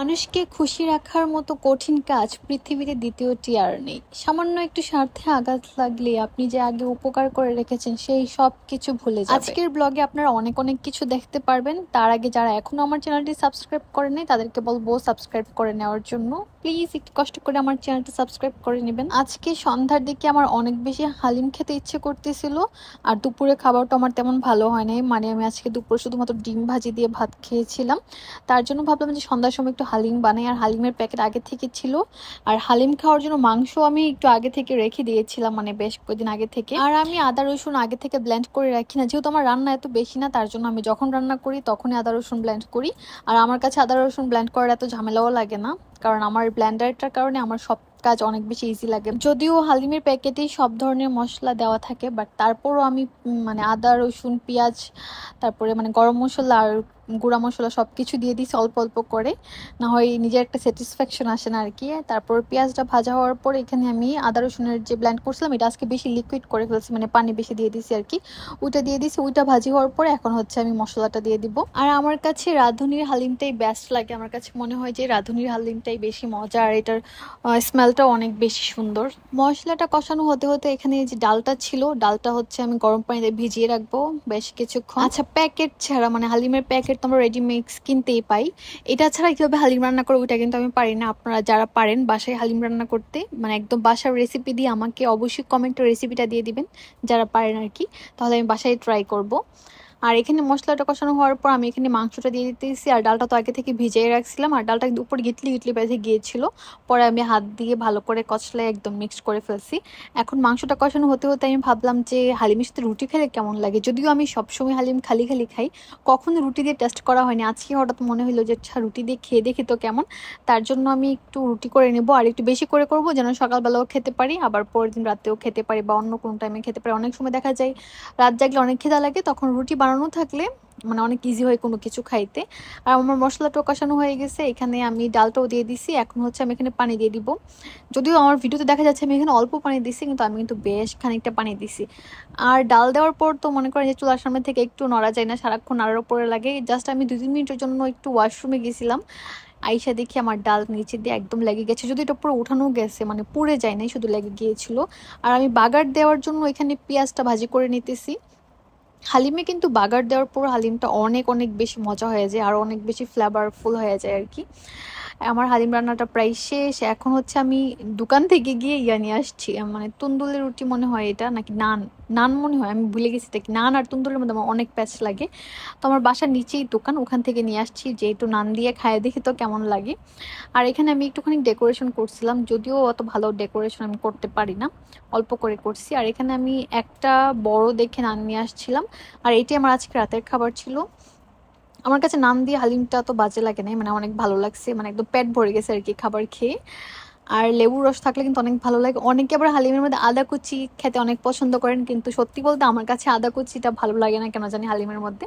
মানুষকে খুশি রাখার মতো কঠিন কাজ পৃথিবীতে দ্বিতীয়টি আর নেই। সামান্য একটু স্বার্থে আঘাত লাগলে আপনি যে আগে উপকার করে রেখেছেন সেই সব কিছু ভুলে যাবে। আজকের ব্লগে আপনারা অনেক অনেক কিছু দেখতে পারবেন। তার আগে যারা এখনো আমার চ্যানেলটি সাবস্ক্রাইব করেনি তাদেরকে বলবো সাবস্ক্রাইব করে নেওয়ার জন্য। প্লিজ একটু কষ্ট করে আমার চ্যানেলটা সাবস্ক্রাইব করে নেবেন। আজকে সন্ধ্যার দিকে আমার অনেক বেশি হালিম খেতে ইচ্ছে করতেছিল, আর দুপুরে খাবারটা আমার তেমন ভালো হয় নাই। মানে আমি আজকে দুপুরে শুধুমাত্র ডিম ভাজি দিয়ে ভাত খেয়েছিলাম। তার জন্য ভাবলাম যে সন্ধ্যার সময় একটু হালিম বানাই, আর হালিমের প্যাকেট আগে থেকে ছিল। আর হালিম খাওয়ার জন্য মাংস আমি একটু আগে থেকে রেখে দিয়েছিলাম, মানে বেশ কয়েকদিন আগে থেকে। আর আমি আদা রসুন আগে থেকে ব্লেন্ড করে রাখি না, যেহেতু আমার রান্না এত বেশি না, তার জন্য আমি যখন রান্না করি তখনই আদা রসুন ব্লেন্ড করি। আর আমার কাছে আদা রসুন ব্লেন্ড করার এত ঝামেলাও লাগে না, কারণ আমার ব্লেন্ডারটার কারণে আমার সব কাজ অনেক বেশি ইজি লাগে। যদিও হালিমের প্যাকেটেই সব ধরনের মশলা দেওয়া থাকে, বাট তারপরও আমি মানে আদা রসুন পেঁয়াজ, তারপরে মানে গরম মশলা আর গুঁড়া মশলা সবকিছু দিয়ে দিছি অল্প অল্প করে, না হয় নিজের একটা স্যাটিসফ্যাকশন আসে না আর কি। তারপর পেঁয়াজটা ভাজা হওয়ার পর এখানে আমি আদা রসুনের যে ব্লেন্ড করছিলাম এটা আজকে বেশি লিকুইড করে ফেলছি, মানে পানি বেশি দিয়ে দিছি আর কি। ওইটা দিয়ে দিছি, ওইটা ভাজি হওয়ার পরে এখন হচ্ছে আমি মশলাটা দিয়ে দিব। আর আমার কাছে রাঁধুনির হালিমটাই বেস্ট লাগে, আমার কাছে মনে হয় যে রাঁধুনির হালিমটাই বেশি মজা, আর এটার স্মেলটাও অনেক বেশি সুন্দর। মশলাটা কষানো হতে হতে এখানে যে ডালটা ছিল, ডালটা হচ্ছে আমি গরম পানিতে ভিজিয়ে রাখবো বেশ কিছুক্ষণ। আচ্ছা, প্যাকেট ছাড়া মানে হালিমের প্যাকেট তো আমরা রেডি মিক্স কিনতেই পাই, এটা ছাড়া কিভাবে হালিম রান্না করে ওইটা কিন্তু আমি পারি না। আপনারা যারা পারেন বাসায় হালিম রান্না করতে, মানে একদম বাসার রেসিপি দিয়ে আমাকে অবশ্যই কমেন্টে রেসিপিটা দিয়ে দিবেন যারা পারেন আর কি, তাহলে আমি বাসায় ট্রাই করব। আর এখানে মশলাটা কষানো হওয়ার পর আমি এখানে মাংসটা দিয়ে দিতেছি, আর ডালটা তো আগে থেকে ভিজিয়ে রাখছিলাম, আর ডালটা কিন্তু উপর গিটলি গিটলি বেঁধে গিয়েছিল। পরে আমি হাত দিয়ে ভালো করে কষলে একদম মিক্স করে ফেলছি। এখন মাংসটা কষানো হতে হতে আমি ভাবলাম যে হালিমের সাথে রুটি খেলে কেমন লাগে, যদিও আমি সবসময় হালিম খালি খালি খাই, কখনো রুটি দিয়ে টেস্ট করা হয়নি। আজকে হঠাৎ মনে হলো যে আচ্ছা রুটি দিয়ে খেয়ে দেখি তো কেমন। তার জন্য আমি একটু রুটি করে নেব, আর একটু বেশি করে করব যেন সকালবেলাও খেতে পারি, আবার পরের দিন রাতেও খেতে পারি, বা অন্য কোনো টাইমে খেতে পারি। অনেক সময় দেখা যায় রাত জাগলে অনেক খিদা লাগে, তখন রুটি বানানো থাকলে মানে অনেক ইজি হয় কোনো কিছু খাইতে। আর আমার মশলাটাও কষানো হয়ে গেছে, এখানে আমি ডালটাও দিয়ে দিছি। এখন হচ্ছে আমি এখানে পানি দিয়ে দিব, যদিও আমার ভিডিওতে দেখা যাচ্ছে আমি এখানে অল্প পানি দিছি, কিন্তু আমি কিন্তু বেশ খানিকটা পানি দিছি। আর ডাল দেওয়ার পর তো মনে করেন যে চুলার সামনে থেকে একটু নড়া যায় না, সারাক্ষণ নাড়ার উপরে লাগে। জাস্ট আমি 2-3 মিনিটের জন্য একটু ওয়াশরুমে গেছিলাম, আইসা দেখি আমার ডাল নিচে দিয়ে একদম লেগে গেছে, যদি এটা পুরো উঠানো গেছে, মানে পুড়ে যায় নাই, শুধু লেগে গিয়েছিল। আর আমি বাগার দেওয়ার জন্য এখানে পেঁয়াজটা ভাজি করে নিতেছি। হালিমে কিন্তু বাগার দেওয়ার পর হালিমটা অনেক অনেক বেশি মজা হয়ে যায়, আর অনেক বেশি ফ্লেভারফুল হয়ে যায় আর কি। আমার হালিম রান্নাটা প্রায় শেষ। এখন হচ্ছে আমি দোকান থেকে গিয়ে ইয়া নিয়ে আসছি, মানে তন্দুলের রুটি মনে হয় এটা, নাকি নান, নান মনে হয়, আমি ভুলে গেছি। দেখি নান আর তন্দুলের মধ্যে আমার অনেক প্যাচ লাগে, তো আমার বাসার নিচেই দোকান, ওখান থেকে নিয়ে আসছি, যেহেতু নান দিয়ে খায় দেখি তো কেমন লাগে। আর এখানে আমি একটুখানি ডেকোরেশন করছিলাম, যদিও অত ভালো ডেকোরেশন আমি করতে পারি না, অল্প করে করছি। আর এখানে আমি একটা বড় দেখে নান নিয়ে আসছিলাম, আর এটাই আমার আজকে রাতের খাবার ছিল। আমার কাছে নান দিয়ে হালিমটা তো বাজে লাগে নাই, মানে অনেক ভালো লাগছে, মানে একদম পেট ভরে গেছে আর কি খাবার খেয়ে। আর লেবুর রস থাকলে কিন্তু অনেক ভালো লাগে। অনেকে আবার হালিমের মধ্যে আদা কুচি খেতে অনেক পছন্দ করেন, কিন্তু সত্যি বলতে আমার কাছে আদা কুচিটা ভালো লাগে না কেন জানি হালিমের মধ্যে।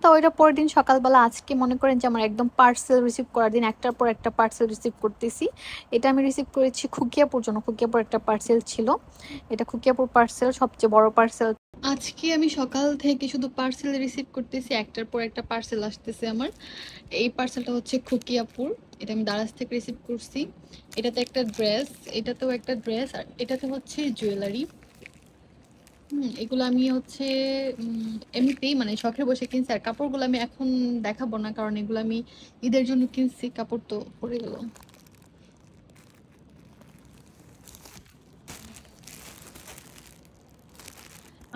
তো ওইটা পরের দিন সকালবেলা, আজকে মনে করেন যে আমার একদম পার্সেল রিসিভ করার দিন, একটার পর একটা পার্সেল রিসিভ করতেছি। এটা আমি রিসিভ করেছি খুকিয়াপুর জন্য, খুকিয়াপুর একটা পার্সেল ছিল, এটা খুকিয়াপুর পার্সেল, সবচেয়ে বড় পার্সেল। আজকে আমি সকাল থেকে শুধু পার্সেল রিসিভ করতেছি, একটার পর একটা পার্সেল আসতেছে আমার। এই পার্সেলটা হচ্ছে খুকিয়াপুর, এটা আমি দারাজ থেকে রিসিভ করছি। এটাতে একটা ড্রেস, এটাতেও একটা ড্রেস, আর এটাতে হচ্ছে জুয়েলারি। এগুলো আমি হচ্ছে এমনিতেই মানে শখের বসে কিনছি। আর কাপড়গুলো আমি এখন দেখাবো না, কারণ এগুলো আমি ঈদের জন্য কিনছি, কাপড় তো পরে গেল।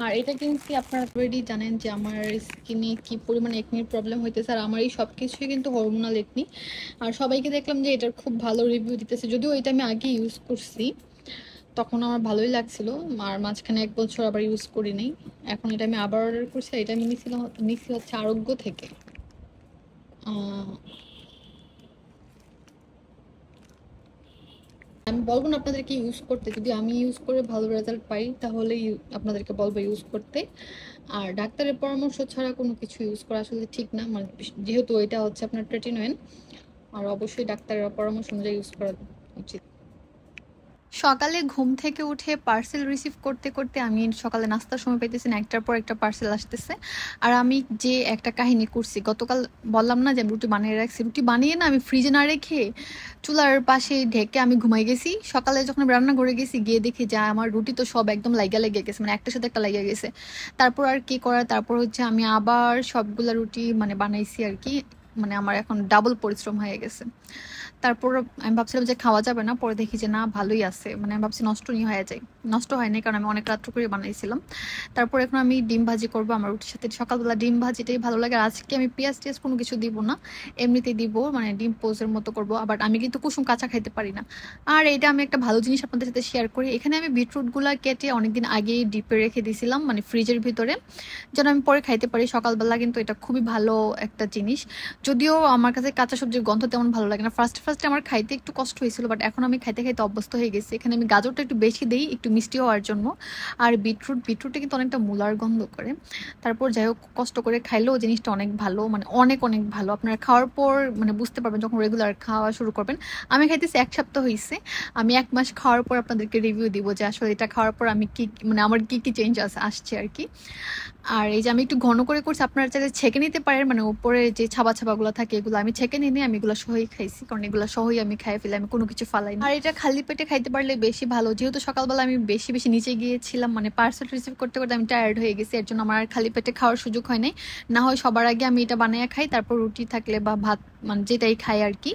আর এটা কিন্তু আপনারা অলরেডি জানেন যে আমার স্কিনে কি পরিমাণে একনির প্রবলেম হইতেছে, আর আমার এই সব কিছুই কিন্তু হরমোনাল একনি। আর সবাইকে দেখলাম যে এটার খুব ভালো রিভিউ দিতেছে, যদিও এটা আমি আগে ইউজ করছি, তখন আমার ভালোই লাগছিল। আর মাঝখানে 1 বছর আবার ইউজ করি নাই, এখন এটা আমি আবার অর্ডার করছি। এটা আমি নিছি হচ্ছে আরোগ্য থেকে। আমি বলবো না আপনাদেরকে ইউজ করতে, যদি আমি ইউজ করে ভালো রেজাল্ট পাই তাহলে আপনাদেরকে বলবো ইউজ করতে। আর ডাক্তারের পরামর্শ ছাড়া কোনো কিছু ইউজ করা আসলে ঠিক না, মানে যেহেতু এটা হচ্ছে আপনার ট্রেটিনোয়েন, আর অবশ্যই ডাক্তারের পরামর্শ অনুযায়ী ইউজ করা উচিত। সকালে ঘুম থেকে উঠে পার্সেল রিসিভ করতে করতে আমি সকালে নাস্তার সময় পেতেছি না, একটার পর একটা পার্সেল আসতেছে। আর আমি যে একটা কাহিনী করছি, গতকাল বললাম না যে আমি রুটি বানিয়ে রাখছি, রুটি বানিয়ে না আমি ফ্রিজে না রেখে চুলার পাশে ঢেকে আমি ঘুমাই গেছি। সকালে যখন আমি রান্না করে গেছি, গিয়ে দেখি যে আমার রুটি তো সব একদম লাইগা লেগে গেছে, মানে একটার সাথে একটা লাগিয়ে গেছে। তারপর আর কি করার, তারপর হচ্ছে আমি আবার সবগুলা রুটি মানে বানাইছি আর কি। মানে আমার এখন ডাবল পরিশ্রম হয়ে গেছে। তারপর আমি ভাবছিলাম যে খাওয়া যাবে না, পরে দেখি যে না ভালোই আছে, মানে আমি ভাবছি নষ্ট নিয়ে হয়ে যায়। নষ্ট হয়নি, কারণ আমি অনেক রাত্র করে বানাইছিলাম। তারপর এখন আমি ডিম ভাজি করবো আমার রুটির সাথে, সকালবেলা ডিম ভাজিটাই ভালো লাগে। আর আজকে আমি পেঁয়াজ টিয়াজ কোনো কিছু দিব না, এমনিতেই দিব, মানে ডিম পোজের মতো করবো। আবার আমি কিন্তু কুসুম কাঁচা খাইতে পারি না। আর এটা আমি একটা ভালো জিনিস আপনাদের সাথে শেয়ার করি, এখানে আমি বিটরুটগুলা কেটে অনেকদিন আগেই ডিপে রেখে দিয়েছিলাম, মানে ফ্রিজের ভিতরে, যেন আমি পরে খাইতে পারি সকালবেলা। কিন্তু এটা খুবই ভালো একটা জিনিস। যদিও আমার কাছে কাঁচা সবজির গন্ধ তেমন ভালো লাগে না, ফার্স্টে আমার খাইতে একটু কষ্ট হয়েছিল, বাট এখন আমি খাইতে খাইতে অভ্যস্ত হয়ে গেছি। এখানে আমি গাজরটা একটু বেশি দিই, একটু মিষ্টি হওয়ার জন্য। আর বিটরুটে কিন্তু অনেকটা মূলার গন্ধ করে। তারপর যাই হোক, কষ্ট করে খাইলেও জিনিসটা অনেক ভালো, মানে অনেক অনেক ভালো। আপনারা খাওয়ার পর মানে বুঝতে পারবেন যখন রেগুলার খাওয়া শুরু করবেন। আমি খাইতেছি 1 সপ্তাহ হয়েছে, আমি 1 মাস খাওয়ার পর আপনাদেরকে রিভিউ দিব যে আসলে এটা খাওয়ার পর আমি কি, মানে আমার কি কি চেঞ্জ আসছে আর কি। আর এই যে আমি একটু ঘন করে করছি, আপনারা চাইলে ছেঁকে নিতে পারেন, মানে উপরে যে ছাবাগুলো থাকে এগুলো আমি ছেঁকে নিয়ে আমি এগুলো সহই খাইছি, কারণ এগুলো সহই আমি খাই ফেলে, আমি কোনো কিছু ফালাই না। আর এটা খালি পেটে খাইতে পারলে বেশি ভালো, যেহেতু সকালবেলা আমি বেশি বেশি নিচে গিয়েছিলাম, মানে পার্সেল রিসিভ করতে করতে আমি টায়ার্ড হয়ে গেছি, এর জন্য আমার আর খালি পেটে খাওয়ার সুযোগ হয় নাই। না হয় সবার আগে আমি এটা বানিয়ে খাই, তারপর রুটি থাকলে বা ভাত, মানে যেটাই খাই আর কি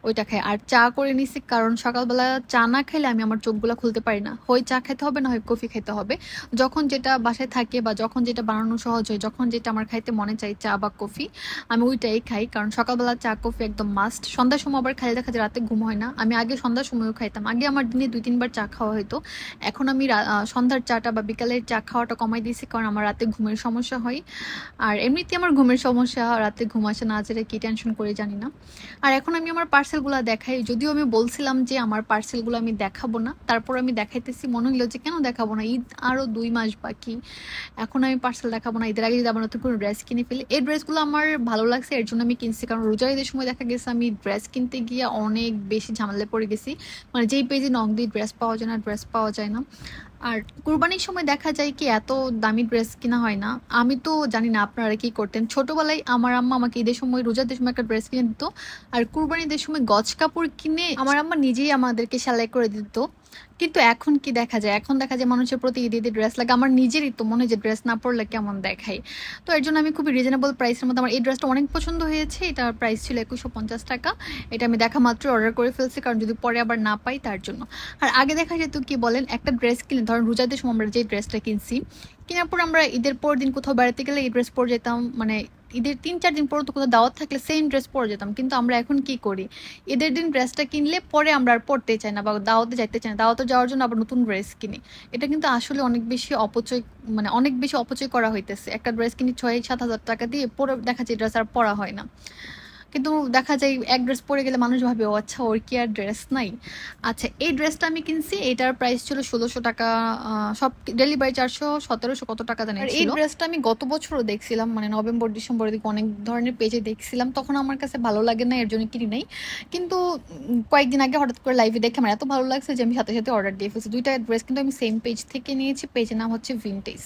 ওইটা খাই। আর চা করে নিছি, কারণ সকালবেলা চা না খাইলে আমি আমার চোখগুলো খুলতে পারি না, হয় চা খাইতে হবে না হয় কফি খাইতে হবে। যখন যেটা বাসায় থাকে বা যখন যেটা বানানো সহজ হয়, যখন যেটা আমার খাইতে মনে চাই, চা বা কফি, আমি ওইটাই খাই। কারণ সকালবেলা চা কফি একদম মাস্ট। সন্ধ্যার সময় আবার খাইলে দেখা যায় রাতে ঘুম হয় না। আমি আগে সন্ধ্যার সময়ও খাইতাম, আগে আমার দিনে 2-3 বার চা খাওয়া হতো। এখন আমি সন্ধ্যার চাটা বা বিকালের চা খাওয়াটা কমাই দিয়েছি, কারণ আমার রাতে ঘুমের সমস্যা হয়। আর এমনিতে আমার ঘুমের সমস্যা, রাতে ঘুম আসে না, যেটা কি টেনশন করে জানি না। আর এখন আমি আমার পার্সেলগুলো দেখাই, যদিও আমি বলছিলাম যে আমার পার্সেলগুলো আমি দেখাবো না, তারপর আমি দেখাইতেছি। মনে হলো যে কেন দেখাবো না, ঈদ আরও 2 মাস বাকি, এখন আমি পার্সেল দেখাবো না। ঈদের আগে যদি আবার নতুন কোনো ড্রেস কিনে ফেলি। এই ড্রেসগুলো আমার ভালো লাগছে, এর জন্য আমি কিনছি। কারণ রোজা ঈদের সময় দেখা গেছে আমি ড্রেস কিনতে গিয়ে অনেক বেশি ঝামেলায় পড়ে গেছি, মানে যেই পেজে নক দিয়ে ড্রেস পাওয়া যায় না, ড্রেস পাওয়া যায় না। আর কুরবানির সময় দেখা যায় কি এত দামি ড্রেস কিনা হয় না। আমি তো জানি না আপনারা কি করতেন, ছোটবেলায় আমার আম্মা আমাকে ঈদের সময়, রোজাদের সময় একটা ড্রেস কিনে দিত, আর কুরবানিদের সময় গজ কাপড় কিনে আমার আম্মা নিজেই আমাদেরকে সেলাই করে দিত। কিন্তু এখন কি দেখা যায়, এখন দেখা যায় মানুষের প্রতি ঈদে ঈদে ড্রেস লাগে। আমার নিজেরই তো মনে হয় যে ড্রেস না পরলে কেমন দেখায়। তো এর জন্য আমি খুবই রিজনেবল প্রাইসের মধ্যে আমার এই ড্রেসটা অনেক পছন্দ হয়েছে। এটার প্রাইস ছিল 2150 টাকা। এটা আমি দেখা মাত্র অর্ডার করে ফেলছি, কারণ যদি পরে আবার না পাই তার জন্য। আর আগে দেখা যেত কি বলেন, একটা ড্রেস কিনে, ধরেন রোজাদের সময় আমরা যে ড্রেসটা কিনছি, কেনার পর আমরা ঈদের পর দিন কোথাও বেড়াতে গেলে এই ড্রেস পরে যেতাম, মানে ঈদের 3-4 দিন পর তো কোথাও দাওয়াত থাকলে সেম ড্রেস পরে যেতাম। কিন্তু আমরা এখন কি করি, ঈদের দিন ড্রেসটা কিনলে পরে আমরা আর পরতে চাই না, বা দাওয়াতে যাইতে চাই না, দাওয়াতে যাওয়ার জন্য আবার নতুন ড্রেস কিনি। এটা কিন্তু আসলে অনেক বেশি অপচয়, মানে অনেক বেশি অপচয় করা হইতেছে। একটা ড্রেস কিনি 6-7 হাজার টাকা দিয়ে, পরে দেখা যায় ড্রেস আর পরা হয় না। কিন্তু দেখা যায় এক ড্রেস পরে গেলে মানুষ ভাবে ও আচ্ছা ওর কি আর ড্রেস নাই। আচ্ছা, এই ড্রেসটা আমি কিনছি, এটার প্রাইস ছিল 1600 টাকা, সব ডেলিভারি 400-1700 কত টাকা জানি। এই ড্রেসটা আমি গত বছরও দেখছিলাম, মানে নভেম্বর ডিসেম্বরের দিকে অনেক ধরনের পেজে দেখছিলাম, তখন আমার কাছে ভালো লাগে না, এর জন্য কিনি নাই। কিন্তু কয়েকদিন আগে হঠাৎ করে লাইভে দেখে আমার এত ভালো লাগছে যে আমি সাথে সাথে অর্ডার দিয়ে ফেলছি। দুইটা ড্রেস কিন্তু আমি সেম পেজ থেকে নিয়েছি, পেজের নাম হচ্ছে ভিনটেজ।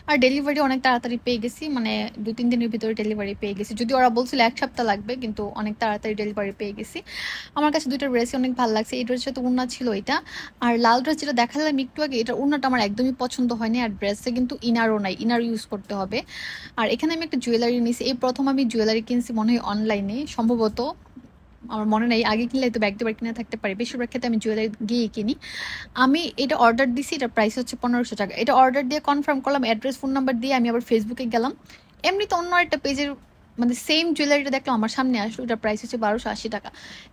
আর ডেলিভারি অনেক তাড়াতাড়ি পেয়ে গেছি, মানে 2-3 দিনের ভিতরে ডেলিভারি পেয়ে গেছি। যদি ওরা বলছিল 1 সপ্তাহ লাগবে, কিন্তু অনেক তাড়াতাড়ি ডেলিভারি পেয়ে গেছি। আমার কাছে দুইটা ড্রেসই অনেক ভালো লাগছে। এই ড্রেসটা তো উন্না ছিল এটা, আর লাল ড্রেস যেটা দেখালাম একটু আগে, এটা উন্নাটা আমার একদমই পছন্দ হয়নি। আর ড্রেসে কিন্তু ইনারও নাই, ইনার ইউজ করতে হবে। আর এখানে আমি একটা জুয়েলারি নিয়েছি, এই প্রথম আমি জুয়েলারি কিনছি মনে হয় অনলাইনে, সম্ভবত আমার মনে নেই, আগে কিনলে তো ব্যাগ দুবার কিনে থাকতে পারি, বেশিরভাগ ক্ষেত্রে আমি জুয়েলারি গিয়ে কিনি। আমি এটা অর্ডার দিছি, এটার প্রাইস হচ্ছে 1500 টাকা। এটা অর্ডার দিয়ে কনফার্ম করলাম, অ্যাড্রেস ফোন নাম্বার দিয়ে আমি আবার ফেসবুকে গেলাম। এমনিতে অন্য একটা পেজের মানে সেম জুয়েলারিটা দেখলাম আমার সামনে আসলো, এটার প্রাইস হচ্ছে 1280 টাকা।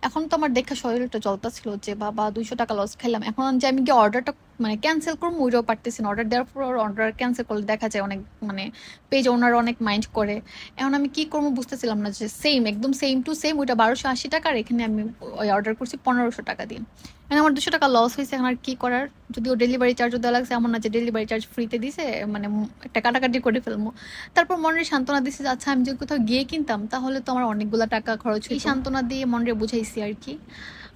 এখন তো আমার দেখা শরীরটা জ্বলতা ছিল যে বাবা 200 টাকা লস খাইলাম। এখন যে আমি গিয়ে অর্ডারটা মানে ক্যান্সেল করবো ওইটাও পারতেছি না। অর্ডার দেওয়ার পর অর্ডার ক্যান্সেল করলে দেখা যায় অনেক মানে পেজ ওনার অনেক মাইন্ড করে। এখন আমি কি করবো বুঝতেছিলাম না, যে সেম একদম সেম টু সেম ওইটা 1280 টাকা, আর এখানে আমি ওই অর্ডার করছি 1500 টাকা দিয়ে। এখন আমার 200 টাকা লস হয়েছে। এখন আর কি করার, যদিও ডেলিভারি চার্জও দেওয়া লাগছে, এমন না যে ডেলিভারি চার্জ ফ্রিতে দিছে, মানে একটা কাটাকাটি করে ফেলবো। তারপর মনের সান্ত্বনা দিছে যে আচ্ছা আমি যদি কোথাও গিয়ে কিনতাম তাহলে তো আমার অনেকগুলো টাকা খরচ হই, সান্ত্বনা দিয়ে মনে বুঝাইছি আর কি।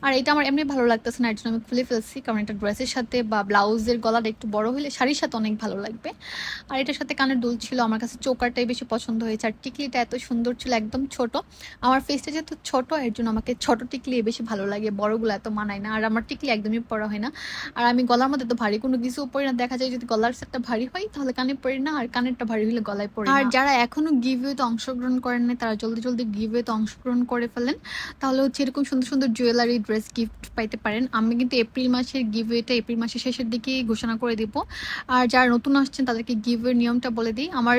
আর এটা আমার এমনি ভালো লাগতেছে না, এর জন্য আমি খুলে ফেলছি, কারণ এটা ড্রেসের সাথে বা ব্লাউজের গলাটা একটু বড় হলে শাড়ির সাথে অনেক ভালো লাগবে। আর এটার সাথে কানের দুল ছিল, আমার কাছে চোকারটাই বেশি পছন্দ হয়েছে। আর টিকলিটা এত সুন্দর ছিল, একদম ছোট। আমার ফেসটা যেহেতু ছোট, এর জন্য আমাকে ছোট টিকলি বেশি ভালো লাগে, বড়গুলো এত মানায় না। আর আমার টিকলি একদমই পরা হয় না। আর আমি গলার মধ্যে তো ভারী কোনো কিছু পরি না, দেখা যায় যদি গলার সেটটা ভারী হয় তাহলে কানে পরি না, আর কানেরটা ভারী হলে গলায় পরি না। আর যারা এখনো গিভওয়েতে অংশগ্রহণ করেন না তারা জলদি জলদি গিভওয়েতে অংশগ্রহণ করে ফেলেন, তাহলে হচ্ছে এরকম সুন্দর সুন্দর জুয়েলারি ড্রেস গিফট পাইতে পারেন। আমি কিন্তু এপ্রিল মাসের গিভওয়েটা এপ্রিল মাসের শেষের দিকে ঘোষণা করে দিব। আর যারা নতুন আসছেন তাদেরকে গিভওয়ের নিয়মটা বলে দিই। আমার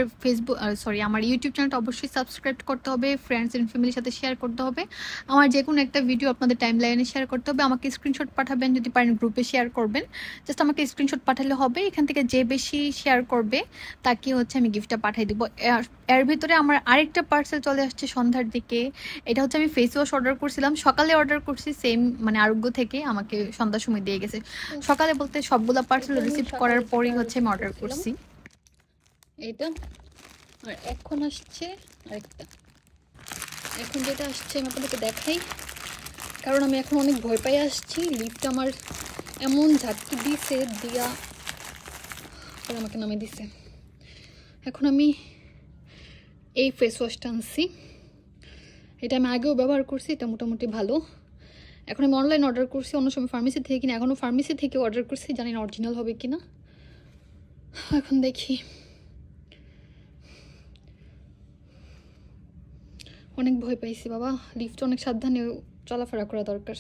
আমার ইউটিউব চ্যানেলটা অবশ্যই সাবস্ক্রাইব করতে হবে, ফ্রেন্ডস এন্ড ফ্যামিলির সাথে শেয়ার করতে হবে, আমার যে কোনো একটা ভিডিও আপনাদের টাইম লাইনে শেয়ার করতে হবে, আমাকে স্ক্রিনশট পাঠাবেন, যদি পারেন গ্রুপে শেয়ার করবেন। জাস্ট আমাকে স্ক্রিনশট পাঠালে হবে, এখান থেকে যে বেশি শেয়ার করবে তাকে হচ্ছে আমি গিফটটা পাঠিয়ে দিব। এর ভিতরে আমার আরেকটা পার্সেল চলে আসছে সন্ধ্যার দিকে। এটা হচ্ছে আমি ফেস ওয়াশ অর্ডার করছিলাম, সকালে অর্ডার করছি, সেম মানে আরোগ্য থেকে আমাকে সন্ধ্যার সময় দিয়ে গেছে। সকালে বলতে সবগুলা পার্সেল রিসিভ করার পরই হচ্ছে আমি অর্ডার করছি এটা। আর এখন আসছে আরেকটা, এখন যেটা আসছে আমি আপনাদেরকে দেখাই, কারণ আমি এখন অনেক ভয় পাই আসছি। লিফট আমার এমন ঝাটকি দিছে, দিয়া আমাকে নামে দিছে। এখন আমি এই ফেস ওয়াশটা আনছি, এটা আমি আগেও ব্যবহার করছি, এটা মোটামুটি ভালো। এখন আমি অনলাইন অর্ডার করছি, অন্য সময় ফার্মেসি থেকে কিনা, এখনও ফার্মেসি থেকে অর্ডার করছি, জানি না অরিজিনাল হবে কিনা, এখন দেখি। অনেক ভয় পাইছি বাবা, লিফট অনেক সাবধানে চলাফেরা করা দরকার।